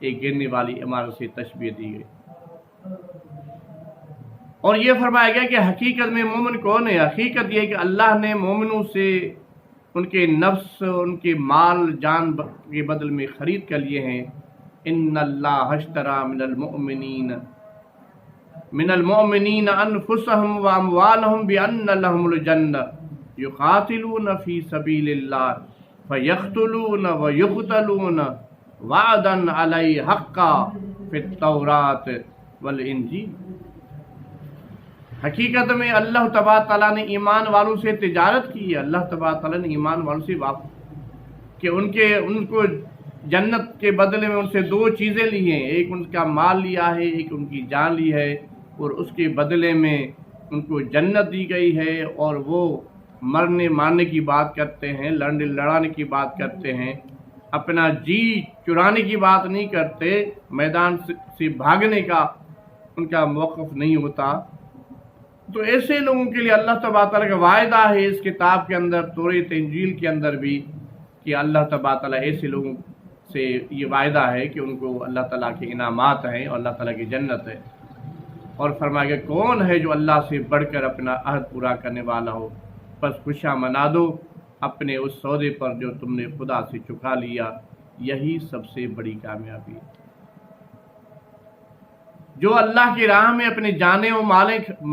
ایک گرنے والی عمارت سے تشبیہ دی گئی۔ اور یہ فرمایا گیا کہ حقیقت میں مومن کون ہے؟ حقیقت یہ ہے کہ اللہ نے مومنوں سے ان کے نفس، ان کے مال جان کے بدل میں خرید کر لیے ہیں۔ ان اللہ اشتری من المؤمنین انفسهم واموالهم بان لهم الجنہ یقاتلون فی سبیل اللہ فیقتلون ویقتلون وعدا علیہ حقا فی التوراۃ والانجیل۔ حقیقت میں اللہ تبارک تعالیٰ نے ایمان والوں سے تجارت کی ہے۔ اللہ تبارک تعالیٰ نے ایمان والوں سے کہ ان کو جنت کے بدلے میں ان سے دو چیزیں لی ہیں، ایک ان کا مال لیا ہے، ایک ان کی جان لی ہے، اور اس کے بدلے میں ان کو جنت دی گئی ہے۔ اور وہ مرنے مارنے کی بات کرتے ہیں، لڑانے کی بات کرتے ہیں، اپنا جی چرانے کی بات نہیں کرتے، میدان سے بھاگنے کا ان کا موقف نہیں ہوتا۔ تو ایسے لوگوں کے لیے اللہ تبارک تعالیٰ کا وعدہ ہے اس کتاب کے اندر، توریت انجیل کے اندر بھی، کہ اللہ تبارک تعالیٰ ایسے لوگوں سے یہ وعدہ ہے کہ ان کو اللہ تعالیٰ کے انعامات ہیں اور اللہ تعالیٰ کی جنت ہے۔ اور فرمایا کہ کون ہے جو اللہ سے بڑھ کر اپنا عہد پورا کرنے والا ہو؟ بس خوشیاں منا دو اپنے اس سودے پر جو تم نے خدا سے چکا لیا، یہی سب سے بڑی کامیابی ہے۔ جو اللہ کی راہ میں اپنی جانیں و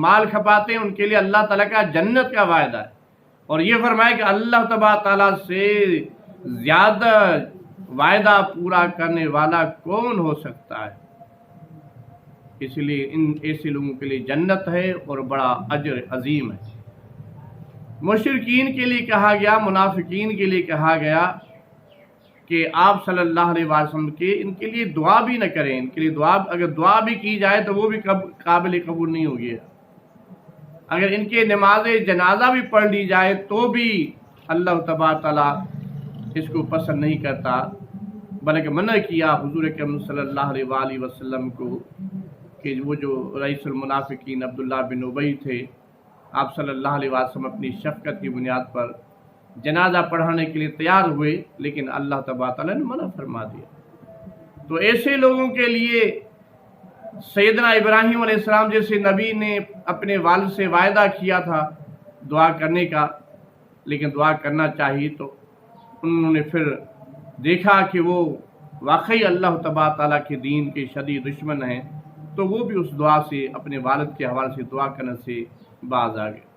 مال کھپاتے ہیں ان کے لیے اللہ تعالیٰ کا جنت کا وعدہ ہے۔ اور یہ فرمایا کہ اللہ تبارک تعالیٰ سے زیادہ وعدہ پورا کرنے والا کون ہو سکتا ہے؟ اس لیے ان ایسے لوگوں کے لیے جنت ہے اور بڑا اجر عظیم ہے۔ مشرکین کے لیے کہا گیا، منافقین کے لیے کہا گیا کہ آپ صلی اللہ علیہ وسلم ان کے لیے دعا بھی نہ کریں۔ ان کے لیے اگر دعا بھی کی جائے تو وہ بھی قابل قبول نہیں ہوگی۔ اگر ان کے نماز جنازہ بھی پڑھ لی جائے تو بھی اللہ تبارک تعالیٰ اس کو پسند نہیں کرتا، بلکہ منع کیا حضور اکرم صلی اللہ علیہ وآلہ وسلم کو کہ وہ جو رئیس المنافقین عبداللہ بن ابی تھے، آپ صلی اللہ علیہ وسلم اپنی شفقت کی بنیاد پر جنازہ پڑھانے کے لیے تیار ہوئے، لیکن اللہ تبارک تعالیٰ نے منع فرما دیا۔ تو ایسے لوگوں کے لیے سیدنا ابراہیم علیہ السلام جیسے نبی نے اپنے والد سے وعدہ کیا تھا دعا کرنے کا، لیکن دعا کرنا چاہیے تو انہوں نے پھر دیکھا کہ وہ واقعی اللہ تبارک تعالیٰ کے دین کے شدید دشمن ہیں، تو وہ بھی اس دعا سے اپنے والد کے حوالے سے دعا کرنے سے باز آ گئے۔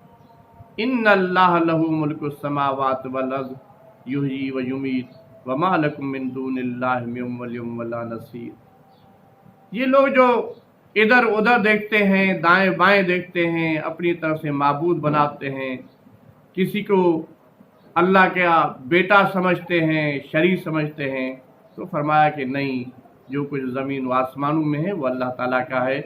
ان اللہ لہ ملک السماوات والارض یحیی و یمیت وما لکم من دون اللہ من ولی ولا نصیر۔ یہ لوگ جو ادھر ادھر دیکھتے ہیں، دائیں بائیں دیکھتے ہیں، اپنی طرف سے معبود بناتے ہیں، کسی کو اللہ کا بیٹا سمجھتے ہیں، شریک سمجھتے ہیں، تو فرمایا کہ نہیں، جو کچھ زمین و آسمانوں میں ہے وہ اللہ تعالیٰ کا ہے۔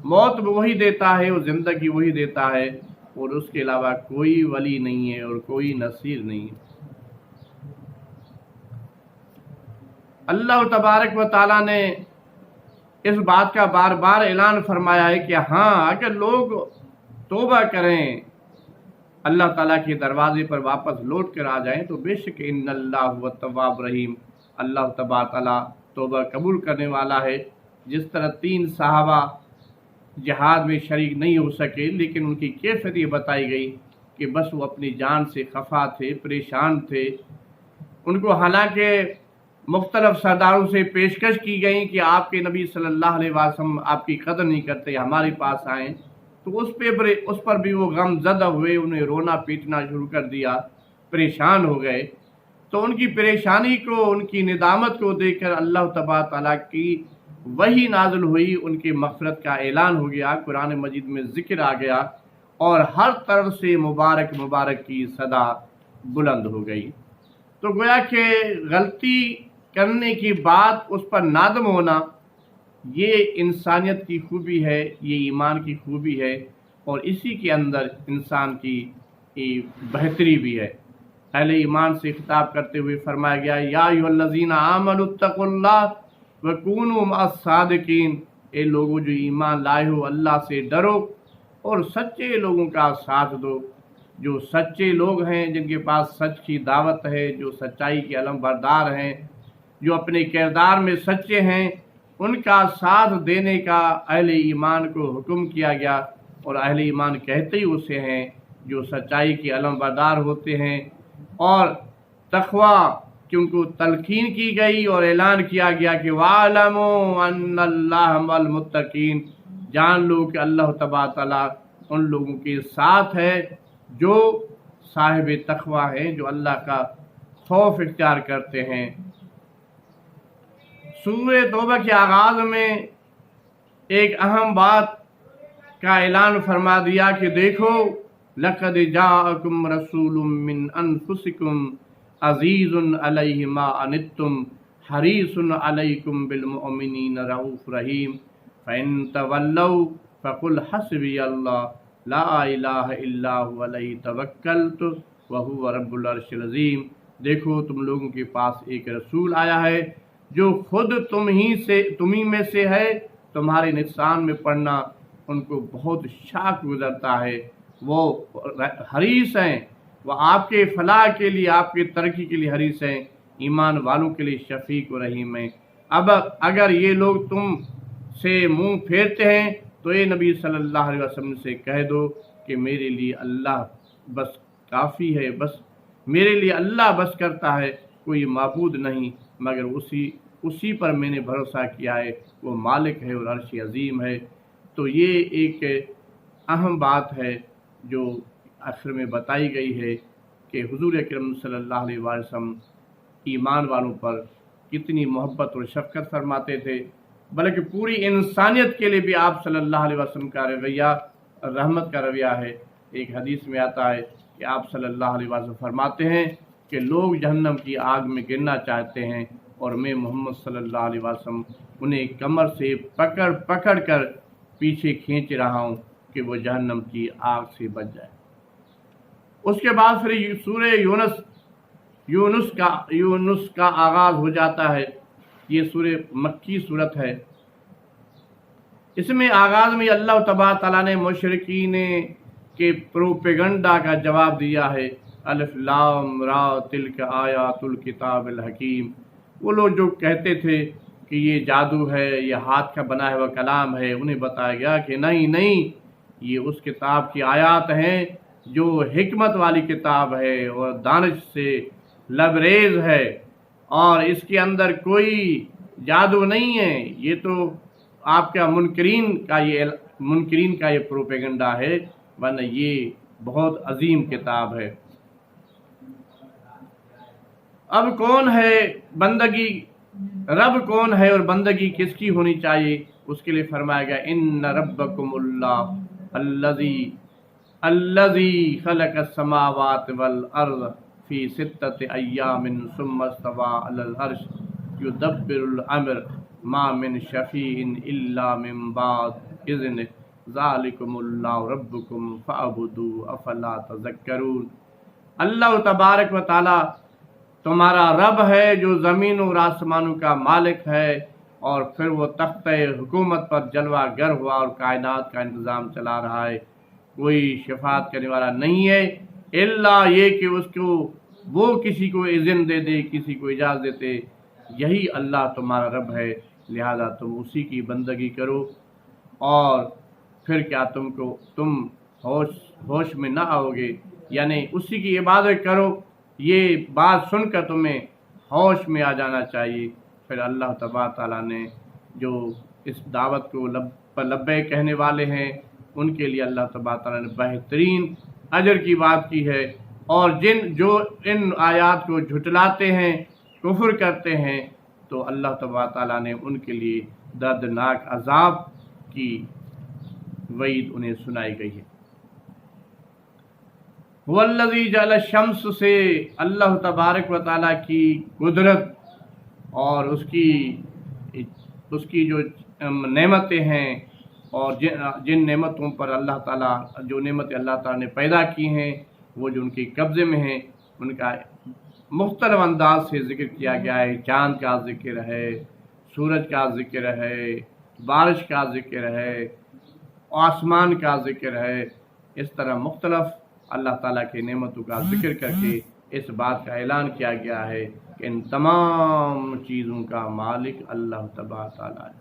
موت وہی دیتا ہے اور زندگی وہی دیتا ہے، اور اس کے علاوہ کوئی ولی نہیں ہے اور کوئی نصیر نہیں ہے۔ اللہ تبارک و تعالیٰ نے اس بات کا بار بار اعلان فرمایا ہے کہ ہاں، اگر لوگ توبہ کریں، اللہ تعالیٰ کے دروازے پر واپس لوٹ کر آ جائیں، تو بے شک ان اللہ هو التواب الرحیم، اللہ تبارک تعالیٰ توبہ قبول کرنے والا ہے۔ جس طرح 3 صحابہ جہاد میں شریک نہیں ہو سکے، لیکن ان کی کیفیت یہ بتائی گئی کہ بس وہ اپنی جان سے خفا تھے، پریشان تھے۔ ان کو حالانکہ مختلف سرداروں سے پیشکش کی گئی کہ آپ کے نبی صلی اللہ علیہ وسلم آپ کی قدر نہیں کرتے، ہمارے پاس آئیں، تو اس پر بھی وہ غم زدہ ہوئے، انہیں رونا پیٹنا شروع کر دیا، پریشان ہو گئے۔ تو ان کی پریشانی کو، ان کی ندامت کو دیکھ کر اللہ تبارک تعالیٰ کی وحی نازل ہوئی، ان کی مغفرت کا اعلان ہو گیا، قرآن مجید میں ذکر آ گیا، اور ہر طرف سے مبارک مبارک کی صدا بلند ہو گئی۔ تو گویا کہ غلطی کرنے کی بات اس پر نادم ہونا، یہ انسانیت کی خوبی ہے، یہ ایمان کی خوبی ہے، اور اسی کے اندر انسان کی بہتری بھی ہے۔ اہل ایمان سے خطاب کرتے ہوئے فرمایا گیا، یا ایھا الذین آمنوا اتقوا اللہ وکونوا مع الصادقین، اے لوگوں جو ایمان لائے ہو، اللہ سے ڈرو اور سچے لوگوں کا ساتھ دو۔ جو سچے لوگ ہیں، جن کے پاس سچ کی دعوت ہے، جو سچائی کے علم بردار ہیں، جو اپنے کردار میں سچے ہیں، ان کا ساتھ دینے کا اہل ایمان کو حکم کیا گیا، اور اہل ایمان کہتے ہی اسے ہیں جو سچائی کے علمبردار ہوتے ہیں، اور تقوی کہ ان کو تلقین کی گئی اور اعلان کیا گیا کہ وَاعْلَمُوا أَنَّ اللَّهَ مَعَ الْمُتَّقِينَ، جان لو کہ اللہ تبارک تعالیٰ ان لوگوں کے ساتھ ہے جو صاحب تقوی ہیں، جو اللہ کا خوف اختیار کرتے ہیں۔ سورہ توبہ کے آغاز میں ایک اہم بات کا اعلان فرما دیا کہ دیکھو لَقَدْ جَاءَكُمْ رَسُولٌ مِّنْ أَنفُسِكُمْ عَزِيزٌ عَلَيْهِ مَا عَنِتُّمْ حَرِيصٌ عَلَيْكُمْ بِالْمُؤْمِنِينَ رَءُوفٌ رَحِيمٌ فَإِن تَوَلَّوْا فَقُلْ حَسْبِيَ اللَّهُ لَا إِلَٰهَ إِلَّا هُوَ عَلَيْهِ تَوَكَّلْتُ وَهُوَ رَبُّ الْعَرْشِ الْعَظِيمِ۔ دیکھو تم لوگوں کے پاس ایک رسول آیا ہے جو خود تمہیں میں سے ہے، تمہارے نقصان میں پڑنا ان کو بہت شاک گزرتا ہے، وہ حریص ہیں، وہ آپ کے فلاح کے لیے، آپ کے ترقی کے لیے حریص ہیں، ایمان والوں کے لیے شفیق و رحیم ہیں۔ اب اگر یہ لوگ تم سے منہ پھیرتے ہیں تو اے نبی صلی اللہ علیہ وسلم سے کہہ دو کہ میرے لیے اللہ بس کافی ہے، بس میرے لیے اللہ بس کرتا ہے، کوئی معبود نہیں مگر اسی پر میں نے بھروسہ کیا ہے، وہ مالک ہے اور عرش عظیم ہے۔ تو یہ ایک اہم بات ہے جو آخر میں بتائی گئی ہے کہ حضور اکرم صلی اللہ علیہ وسلم ایمان والوں پر کتنی محبت اور شفقت فرماتے تھے، بلکہ پوری انسانیت کے لیے بھی آپ صلی اللہ علیہ وسلم کا رویہ رحمت کا رویہ ہے۔ ایک حدیث میں آتا ہے کہ آپ صلی اللہ علیہ وسلم فرماتے ہیں کہ لوگ جہنم کی آگ میں گرنا چاہتے ہیں اور میں محمد صلی اللہ علیہ وسلم انہیں کمر سے پکڑ کر پیچھے کھینچ رہا ہوں کہ وہ جہنم کی آگ سے بچ جائے۔ اس کے بعد پھر سورہ یونس کا آغاز ہو جاتا ہے۔ یہ سورہ مکی صورت ہے۔ اس میں آغاز میں اللہ تبارک تعالیٰ نے مشرکین کے پروپیگنڈا کا جواب دیا ہے۔ الف لام را تلک آیات الکتاب الحکیم۔ وہ لوگ جو کہتے تھے کہ یہ جادو ہے، یہ ہاتھ کا بنا ہوا کلام ہے، انہیں بتایا گیا کہ نہیں، یہ اس کتاب کی آیات ہیں جو حکمت والی کتاب ہے اور دانش سے لبریز ہے، اور اس کے اندر کوئی جادو نہیں ہے، یہ تو آپ کا منکرین کا یہ پروپیگنڈا ہے، ورنہ یہ بہت عظیم کتاب ہے۔ اب کون ہے بندگی، رب کون ہے اور بندگی کس کی ہونی چاہیے، اس کے لیے فرمایا گیا ان ربکم اللہ الذی خلق السماوات والارض فی ستۃ ایام ثم استوى علی العرش یدبر الامر ما من شفیع الا من بعد اذنہ ذالکم اللہ ربکم فاعبدوہ افلا تذکرون۔ اللہ تبارک و تعالی تمہارا رب ہے جو زمین اور آسمانوں کا مالک ہے، اور پھر وہ تخت حکومت پر جلوہ گر ہوا اور کائنات کا انتظام چلا رہا ہے۔ کوئی شفاعت کرنے والا نہیں ہے الا یہ کہ وہ کسی کو اذن دے دے، کسی کو اجازت دیتے، یہی اللہ تمہارا رب ہے، لہذا تم اسی کی بندگی کرو، اور پھر کیا تم ہوش میں نہ آؤ گے، یعنی اسی کی عبادت کرو۔ یہ بات سن کر تمہیں ہوش میں آ جانا چاہیے۔ پھر اللہ تبارک تعالیٰ نے جو اس دعوت کو لبیک کہنے والے ہیں ان کے لیے اللہ تبارک تعالیٰ نے بہترین اجر کی بات کی ہے، اور جو ان آیات کو جھٹلاتے ہیں، کفر کرتے ہیں، تو اللہ تبارک تعالیٰ نے ان کے لیے دردناک عذاب کی وعید انہیں سنائی گئی ہے۔ والذی جعل الشمس سے اللہ تبارک و تعالیٰ کی قدرت اور اس کی جو نعمتیں ہیں، اور جن نعمتوں پر اللہ تعالیٰ، جو نعمتیں اللہ تعالیٰ نے پیدا کی ہیں، وہ جو ان کے قبضے میں ہیں، ان کا مختلف انداز سے ذکر کیا گیا ہے۔ چاند کا ذکر ہے، سورج کا ذکر ہے، بارش کا ذکر ہے، آسمان کا ذکر ہے، اس طرح مختلف اللہ تعالیٰ کی نعمتوں کا ذکر کر کے اس بات کا اعلان کیا گیا ہے کہ ان تمام چیزوں کا مالک اللہ تبارک تعالیٰ ہے۔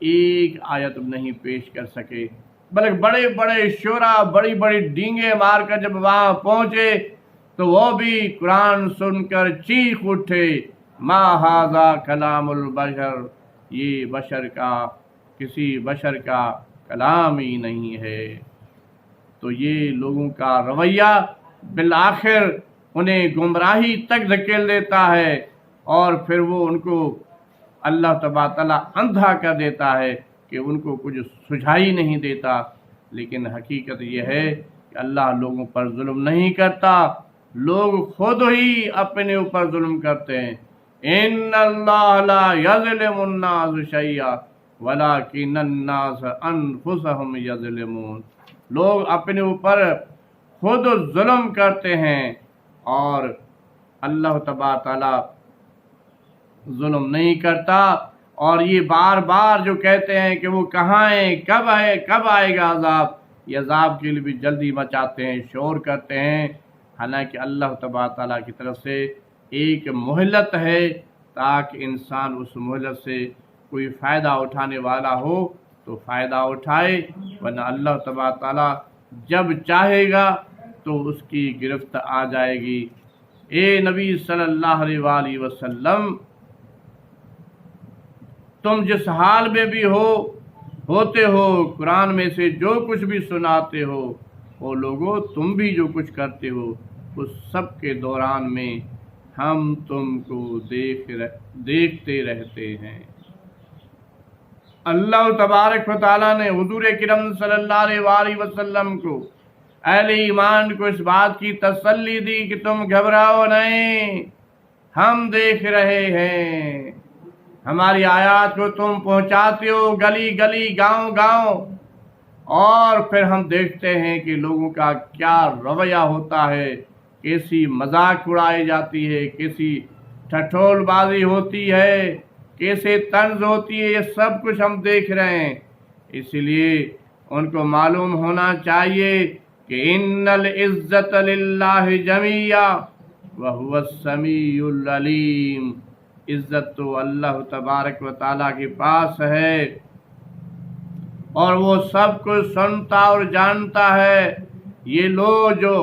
ایک آیت نہیں پیش کر سکے، بلکہ بڑے بڑے شعرا بڑی بڑی ڈینگیں مار کر جب وہاں پہنچے تو وہ بھی قرآن سن کر چیخ اٹھے، ما ھذا کلام البشر، یہ کسی بشر کا کلام ہی نہیں ہے۔ تو یہ لوگوں کا رویہ بالآخر انہیں گمراہی تک دھکیل دیتا ہے، اور پھر وہ ان کو اللہ تبارک تعالیٰ اندھا کر دیتا ہے کہ ان کو کچھ سجھائی نہیں دیتا۔ لیکن حقیقت یہ ہے کہ اللہ لوگوں پر ظلم نہیں کرتا، لوگ خود ہی اپنے اوپر ظلم کرتے ہیں۔ ان اللہ لا یظلم الناس شیئا ولکن الناس انفسهم یظلمون، لوگ اپنے اوپر خود ظلم کرتے ہیں اور اللہ تبارک تعالیٰ ظلم نہیں کرتا۔ اور یہ بار بار جو کہتے ہیں کہ وہ کہاں ہیں، کب آئے گا عذاب، یہ عذاب کے لیے بھی جلدی مچاتے ہیں، شور کرتے ہیں، حالانکہ اللہ تبارک تعالیٰ کی طرف سے ایک مہلت ہے تاکہ انسان اس مہلت سے کوئی فائدہ اٹھانے والا ہو تو فائدہ اٹھائے، ورنہ اللہ تبارک تعالیٰ جب چاہے گا تو اس کی گرفت آ جائے گی۔ اے نبی صلی اللہ علیہ وآلہ وسلم، تم جس حال میں بھی ہوتے ہو، قرآن میں سے جو کچھ بھی سناتے ہو، وہ لوگوں تم بھی جو کچھ کرتے ہو، اس سب کے دوران میں ہم تم کو دیکھتے رہتے ہیں۔ اللہ تبارک و تعالیٰ نے حضور کرم صلی اللہ علیہ وآلہ وسلم کو، اہل ایمان کو اس بات کی تسلی دی کہ تم گھبراؤ نہیں، ہم دیکھ رہے ہیں، ہماری آیات کو تم پہنچاتے ہو گلی گلی گاؤں گاؤں، اور پھر ہم دیکھتے ہیں کہ لوگوں کا کیا رویہ ہوتا ہے، کیسی مذاق اڑائی جاتی ہے، کیسی ٹھٹول بازی ہوتی ہے، کیسے طنز ہوتی ہے، یہ سب کچھ ہم دیکھ رہے ہیں۔ اس لیے ان کو معلوم ہونا چاہیے کہ ان العزت للہ جمیعا وہو السمیع العلیم، عزت تو اللہ تبارک و تعالیٰ کے پاس ہے اور وہ سب کچھ سنتا اور جانتا ہے۔ یہ لوگ جو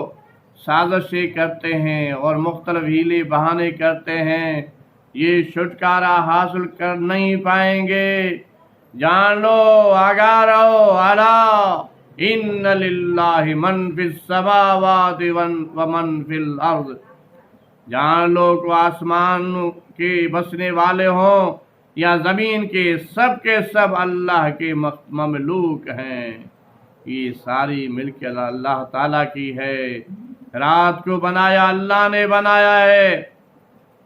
سازشیں کرتے ہیں اور مختلف ہیلے بہانے کرتے ہیں، یہ چھٹکارا حاصل کر نہیں پائیں گے۔ جان لو، آگاہ رہو، الا ان للہ من فی السماوات ومن فی الارض، جان لو کہ آسمان کے بسنے والے ہوں یا زمین کے سب اللہ کے مملوک ہیں، یہ ساری ملکیت اللہ تعالیٰ کی ہے۔ رات کو بنایا اللہ نے بنایا ہے،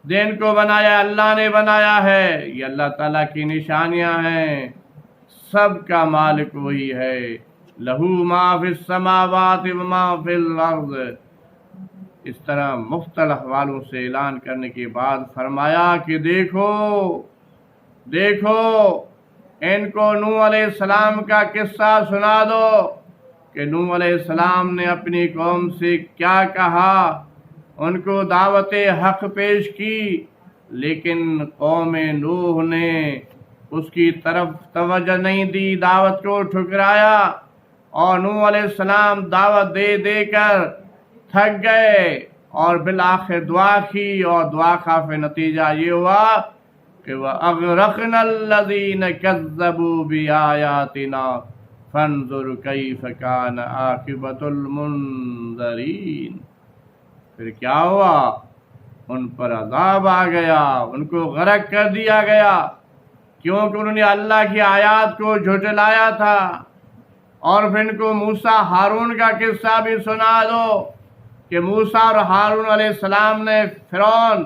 دن کو بنایا اللہ نے بنایا ہے، یہ اللہ تعالیٰ کی نشانیاں ہیں، سب کا مالک وہی ہے۔ لہو ما فی السماوات وما فی الارض، اس طرح مختلف حوالوں سے اعلان کرنے کے بعد فرمایا کہ دیکھو ان کو نوح علیہ السلام کا قصہ سنا دو کہ نوح علیہ السلام نے اپنی قوم سے کیا کہا، ان کو دعوت حق پیش کی، لیکن قوم نوح نے اس کی طرف توجہ نہیں دی، دعوت کو ٹھکرایا، اور نوح علیہ السلام دعوت دے دے کر تھک گئے اور بالآخر دعا کی، اور دعا کا پھر نتیجہ یہ ہوا کہ وَأَغْرَقْنَا الَّذِينَ كَذَّبُوا بِآيَاتِنَا فَانظُرْ كَيْفَ كَانَ عَاقِبَةُ الْمُنذَرِينَ۔ پھر کیا ہوا، ان پر عذاب آ گیا، ان کو غرق کر دیا گیا، کیونکہ انہوں نے اللہ کی آیات کو جھٹلایا تھا۔ اور پھر ان کو موسیٰ ہارون کا قصہ بھی سنا دو کہ موسیٰ اور ہارون علیہ السلام نے فرعون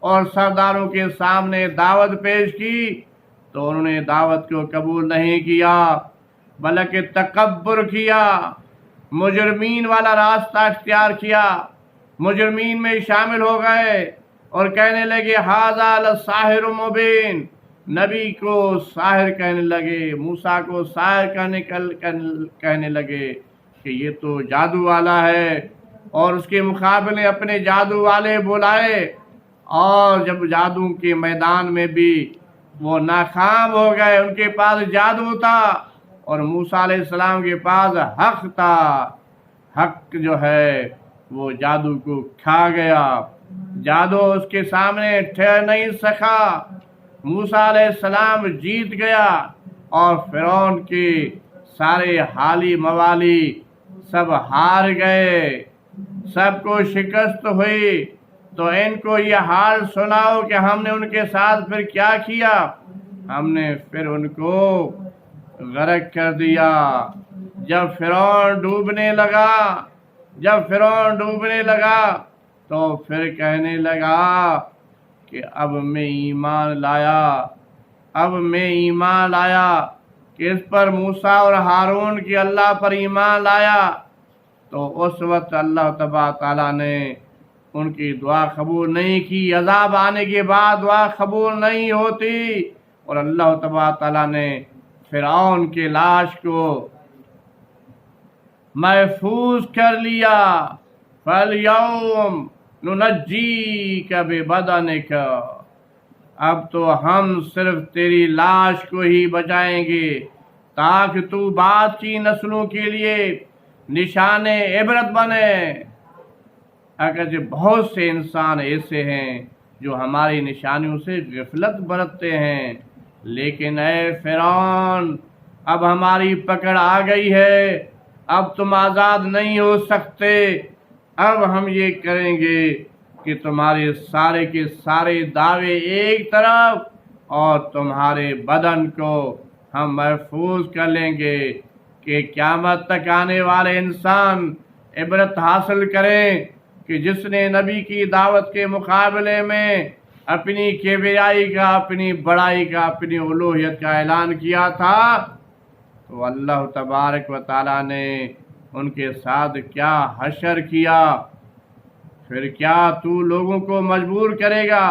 اور سرداروں کے سامنے دعوت پیش کی تو انہوں نے دعوت کو قبول نہیں کیا، بلکہ تکبر کیا، مجرمین والا راستہ اختیار کیا، مجرمین میں شامل ہو گئے اور کہنے لگے ھذا لساحر مبین، نبی کو ساحر کہنے لگے، موسیٰ کو ساحر کہنے لگے کہ یہ تو جادو والا ہے، اور اس کے مقابلے اپنے جادو والے بلائے، اور جب جادو کے میدان میں بھی وہ ناکام ہو گئے، ان کے پاس جادو تھا اور موسیٰ علیہ السلام کے پاس حق تھا۔ حق جو ہے وہ جادو کو کھا گیا، جادو اس کے سامنے ٹھہر نہیں سکا۔ موسیٰ علیہ السلام جیت گیا اور فرعون کے سارے حالی موالی سب ہار گئے، سب کو شکست ہوئی۔ تو ان کو یہ حال سناؤ کہ ہم نے ان کے ساتھ پھر کیا کیا۔ ہم نے پھر ان کو غرق کر دیا۔ جب فرعون ڈوبنے لگا تو پھر کہنے لگا کہ اب میں ایمان لایا کہ اس پر موسیٰ اور ہارون کی اللہ پر ایمان لایا۔ تو اس وقت اللہ تبارک تعالیٰ نے ان کی دعا قبول نہیں کی۔ عذاب آنے کے بعد دعا قبول نہیں ہوتی، اور اللہ تبارک تعالیٰ نے فرعون کے لاش کو محفوظ کر لیا۔ فَالْيَوْمَ نُنَجِّيكَ بِبَدَنِكَ، اب تو ہم صرف تیری لاش کو ہی بچائیں گے تاکہ تو بعد کی نسلوں کے لیے نشان عبرت بنے۔ اگرچہ بہت سے انسان ایسے ہیں جو ہماری نشانیوں سے غفلت برتتے ہیں، لیکن اے فرعون، اب ہماری پکڑ آ گئی ہے، اب تم آزاد نہیں ہو سکتے۔ اب ہم یہ کریں گے کہ تمہارے سارے کے سارے دعوے ایک طرف اور تمہارے بدن کو ہم محفوظ کر لیں گے کہ قیامت تک آنے والے انسان عبرت حاصل کریں کہ جس نے نبی کی دعوت کے مقابلے میں اپنی کبریائی کا، اپنی بڑائی کا، اپنی الوہیت کا اعلان کیا تھا، تو اللہ تبارک و تعالیٰ نے ان کے ساتھ کیا حشر کیا۔ پھر کیا تو لوگوں کو مجبور کرے گا؟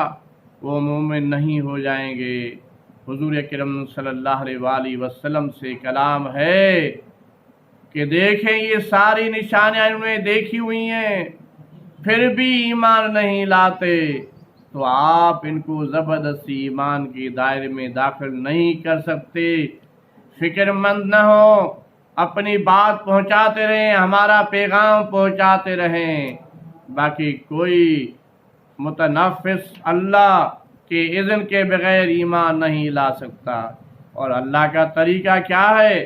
وہ مومن نہیں ہو جائیں گے۔ حضور اکرم صلی اللہ علیہ وآلہ وسلم سے کلام ہے کہ دیکھیں یہ ساری نشانیاں انہوں نے دیکھی ہوئی ہیں، پھر بھی ایمان نہیں لاتے، تو آپ ان کو زبردستی ایمان کے دائرے میں داخل نہیں کر سکتے۔ فکر مند نہ ہو، اپنی بات پہنچاتے رہیں، ہمارا پیغام پہنچاتے رہیں، باقی کوئی متنفس اللہ کے اذن کے بغیر ایمان نہیں لا سکتا۔ اور اللہ کا طریقہ کیا ہے؟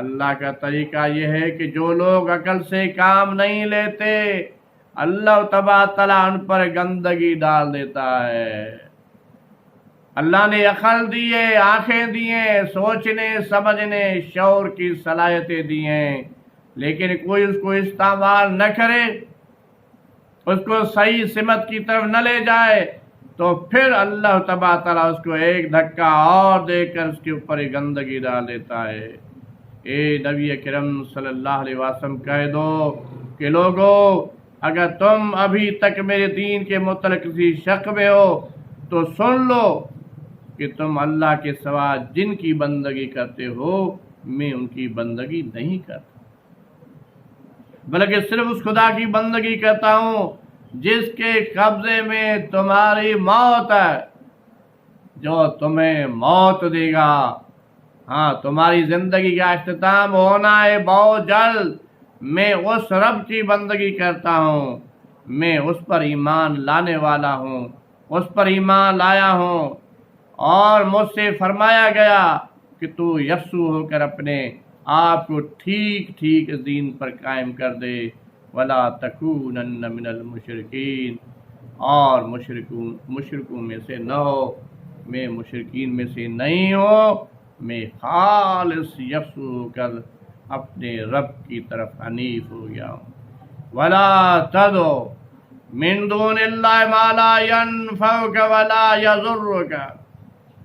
اللہ کا طریقہ یہ ہے کہ جو لوگ عقل سے کام نہیں لیتے، اللہ تبارک تعالیٰ ان پر گندگی ڈال دیتا ہے۔ اللہ نے عقل دی ہے، آنکھیں دی ہیں، سوچنے سمجھنے شعور کی صلاحیتیں دی ہیں، لیکن کوئی اس کو استعمال نہ کرے، اس کو صحیح سمت کی طرف نہ لے جائے، تو پھر اللہ تبارک تعالیٰ اس کو ایک دھکا اور دے کر اس کے اوپر گندگی ڈال دیتا ہے۔ اے نبی کرم صلی اللہ علیہ وسلم کہہ دو کہ لوگو، اگر تم ابھی تک میرے دین کے متعلق کسی شک میں ہو تو سن لو کہ تم اللہ کے سوا جن کی بندگی کرتے ہو، میں ان کی بندگی نہیں کرتا، بلکہ صرف اس خدا کی بندگی کرتا ہوں جس کے قبضے میں تمہاری موت ہے، جو تمہیں موت دے گا۔ ہاں، تمہاری زندگی کا اختتام ہونا ہے بہت جلد۔ میں اس رب کی بندگی کرتا ہوں، میں اس پر ایمان لانے والا ہوں، اس پر ایمان لایا ہوں، اور مجھ سے فرمایا گیا کہ تو یکسو ہو کر اپنے آپ کو ٹھیک ٹھیک دین پر قائم کر دے، ولا تکونن من المشرکین، اور مشرکوں میں سے نہ ہو۔ میں مشرکین میں سے نہیں ہوں، میں خالص یکسو ہو کر اپنے رب کی طرف حنیف ہو گیا ہوں۔ ولا تدعو من دون اللہ ما لا ينفعک ولا یضرک،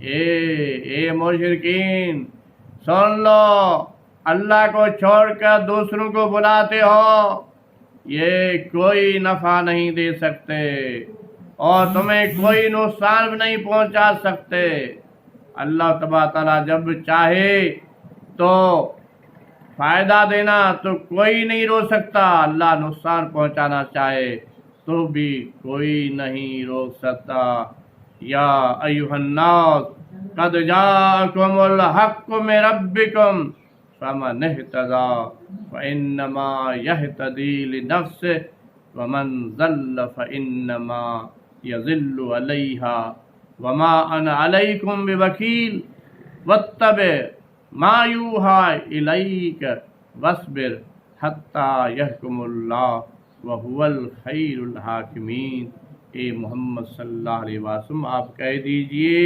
اے مشرکین سن لو، اللہ کو چھوڑ کر دوسروں کو بلاتے ہو، یہ کوئی نفع نہیں دے سکتے اور تمہیں کوئی نقصان بھی نہیں پہنچا سکتے۔ اللہ تبارک تعالیٰ جب چاہے تو فائدہ دینا تو کوئی نہیں روک سکتا، اللہ نقصان پہنچانا چاہے تو بھی کوئی نہیں روک سکتا۔ یا ایھا الناس قد جاءکم الحق من ربکم فمن اہتدی فإنما یہتدی لنفسہ ومن ضل فإنما یضل علیہا وما انا علیکم بوکیل واتبع ما یوحی الیک واصبر حتی یحکم اللہ وہو الخیر الحاکمین۔ اے محمد صلی اللہ علیہ وسلم آپ کہہ دیجئے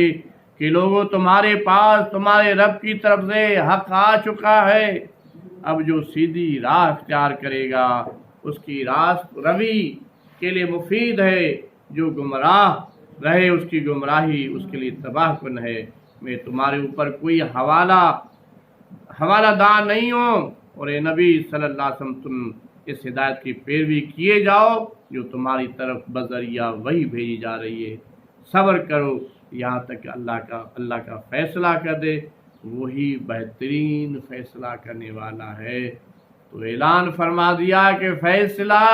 کہ لوگوں تمہارے پاس تمہارے رب کی طرف سے حق آ چکا ہے، اب جو سیدھی راہ اختیار کرے گا اس کی راست روی کے لیے مفید ہے، جو گمراہ رہے اس کی گمراہی اس کے لیے تباہ کن ہے۔ میں تمہارے اوپر کوئی حوالہ دار نہیں ہوں، اور اے نبی صلی اللہ علیہ وسلم تم اس ہدایت کی پیروی کیے جاؤ جو تمہاری طرف بذریعہ وہی بھیجی جا رہی ہے۔ صبر کرو یہاں تک کہ اللہ کا فیصلہ کر دے، وہی بہترین فیصلہ کرنے والا ہے۔ تو اعلان فرما دیا کہ فیصلہ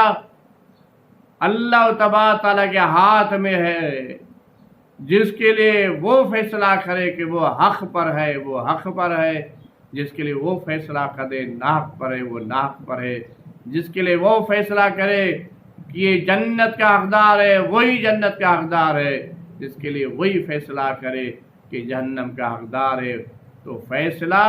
اللہ تبارک تعالیٰ کے ہاتھ میں ہے، جس کے لیے وہ فیصلہ کرے کہ وہ حق پر ہے وہ حق پر ہے، جس کے لیے وہ فیصلہ کرے ناحق پر ہے وہ ناحق پر ہے، جس کے لیے وہ فیصلہ کرے کہ یہ جنت کا حقدار ہے وہی جنت کا حقدار ہے، جس کے لیے وہی فیصلہ کرے کہ جہنم کا حقدار ہے۔ تو فیصلہ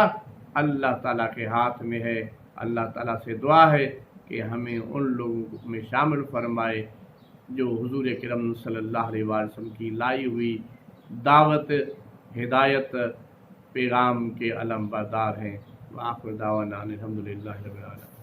اللہ تعالیٰ کے ہاتھ میں ہے۔ اللہ تعالیٰ سے دعا ہے کہ ہمیں ان لوگوں میں شامل فرمائے جو حضور اکرم صلی اللہ علیہ وسلم کی لائی ہوئی دعوت ہدایت پیغام کے علم بردار ہیں۔ وآخر دعوانا الحمدللہ رب العالمین۔